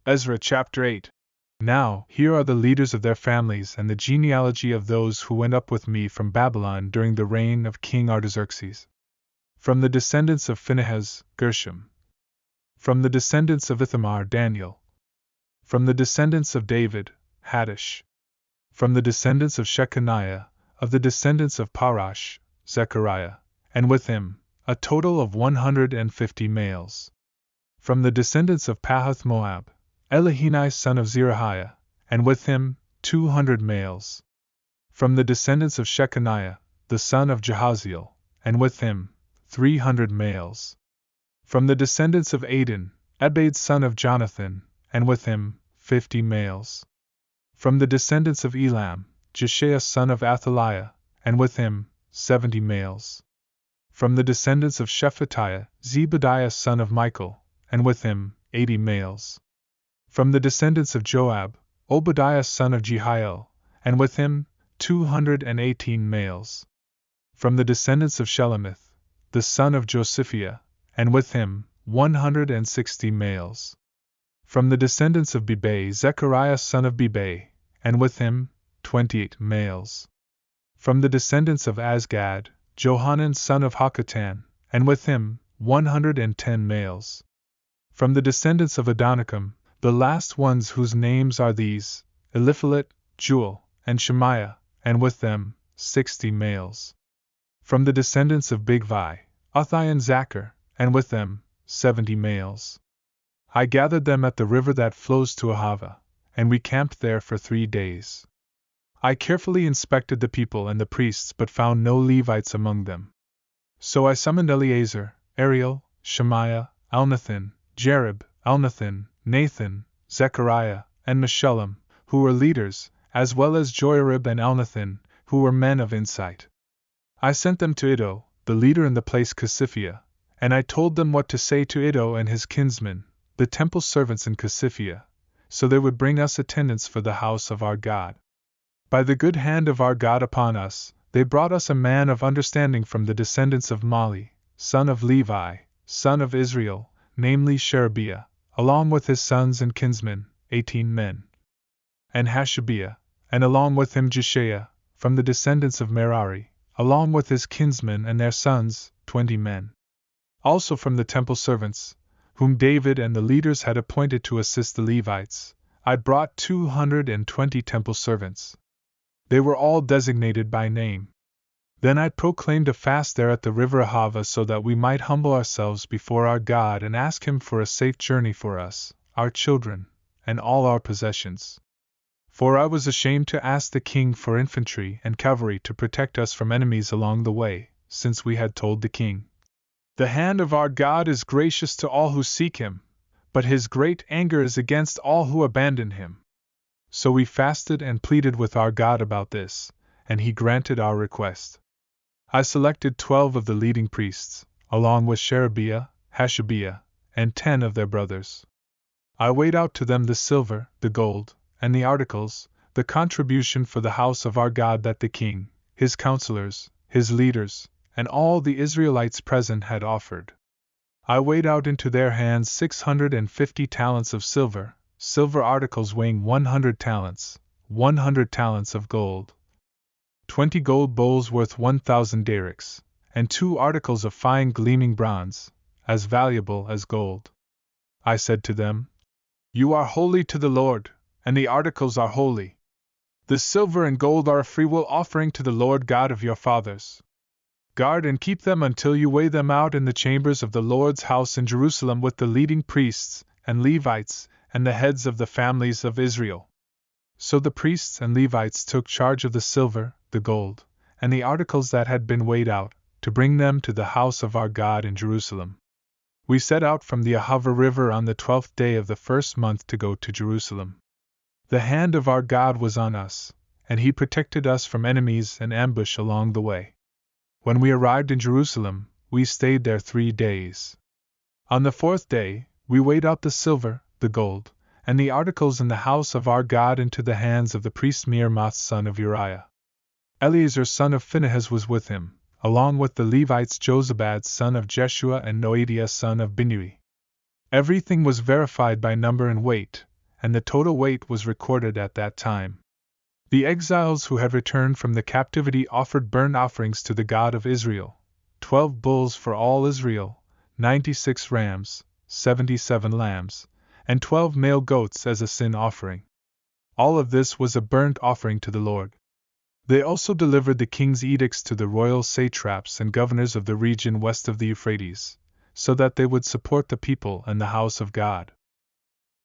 Ezra Chapter 8. Now, here are the leaders of their families and the genealogy of those who went up with me from Babylon during the reign of King Artaxerxes. From the descendants of Phinehas, Gershom. From the descendants of Ithamar, Daniel. From the descendants of David, Hattush. From the descendants of Shecaniah, of the descendants of Parosh, Zechariah, and with him, a total of 150 males. From the descendants of Pahath-moab, Elihoenai son of Zerahiah, and with him, 200 males. From the descendants of Shecaniah, the son of Jahaziel, and with him, 300 males. From the descendants of Adin, Ebed son of Jonathan, and with him, 50 males. From the descendants of Elam, Jeshaiah son of Athaliah, and with him, 70 males. From the descendants of Shephatiah, Zebadiah son of Michael, and with him, 80 males. From the descendants of Joab, Obadiah son of Jehiel, and with him, 218 males. From the descendants of Shelemith, the son of Josephiah, and with him, 160 males. From the descendants of Bebe, Zechariah son of Bebe, and with him, 28 males. From the descendants of Azgad, Johanan son of Hakatan, and with him, 110 males. From the descendants of Adonikam, the last ones whose names are these, Eliphalet, Jewel, and Shemaiah, and with them, 60 males. From the descendants of Bigvai, Uthai and Zaccur, and with them, 70 males. I gathered them at the river that flows to Ahava, and we camped there for 3 days. I carefully inspected the people and the priests but found no Levites among them. So I summoned Eleazar, Ariel, Shemaiah, Elnathan, Joiarib, Elnathan, Nathan, Zechariah, and Meshullam, who were leaders, as well as Joiarib and Elnathan, who were men of insight. I sent them to Iddo, the leader in the place Casiphia, and I told them what to say to Iddo and his kinsmen, the temple servants in Casiphia, so they would bring us attendants for the house of our God. By the good hand of our God upon us, they brought us a man of understanding from the descendants of Mali, son of Levi, son of Israel, namely Sherebiah, along with his sons and kinsmen, 18 men. And Hashabiah, and along with him Jeshaiah, from the descendants of Merari, along with his kinsmen and their sons, 20 men. Also from the temple servants, whom David and the leaders had appointed to assist the Levites, I brought 220 temple servants. They were all designated by name. Then I proclaimed a fast there at the river Ahava so that we might humble ourselves before our God and ask Him for a safe journey for us, our children, and all our possessions. For I was ashamed to ask the king for infantry and cavalry to protect us from enemies along the way, since we had told the king, "The hand of our God is gracious to all who seek Him, but His great anger is against all who abandon Him." So we fasted and pleaded with our God about this, and He granted our request. I selected 12 of the leading priests, along with Sherebiah, Hashabiah, and 10 of their brothers. I weighed out to them the silver, the gold, and the articles, the contribution for the house of our God that the king, his counselors, his leaders, and all the Israelites present had offered. I weighed out into their hands 650 talents of silver, silver articles weighing 100 talents, 100 talents of gold, 20 gold bowls worth 1,000 darics, and 2 articles of fine gleaming bronze, as valuable as gold. I said to them, "You are holy to the Lord, and the articles are holy. The silver and gold are a freewill offering to the Lord God of your fathers. Guard and keep them until you weigh them out in the chambers of the Lord's house in Jerusalem with the leading priests and Levites and the heads of the families of Israel." So the priests and Levites took charge of the silver, the gold, and the articles that had been weighed out, to bring them to the house of our God in Jerusalem. We set out from the Ahava River on the 12th day of the first month to go to Jerusalem. The hand of our God was on us, and He protected us from enemies and ambush along the way. When we arrived in Jerusalem, we stayed there 3 days. On the 4th day, we weighed out the silver, the gold, and the articles in the house of our God into the hands of the priest Meremoth son of Uriah. Eleazar son of Phinehas was with him, along with the Levites Jozabad son of Jeshua and Noadiah son of Binnui. Everything was verified by number and weight, and the total weight was recorded at that time. The exiles who had returned from the captivity offered burnt offerings to the God of Israel: 12 bulls for all Israel, 96 rams, 77 lambs, and 12 male goats as a sin offering. All of this was a burnt offering to the Lord. They also delivered the king's edicts to the royal satraps and governors of the region west of the Euphrates, so that they would support the people and the house of God.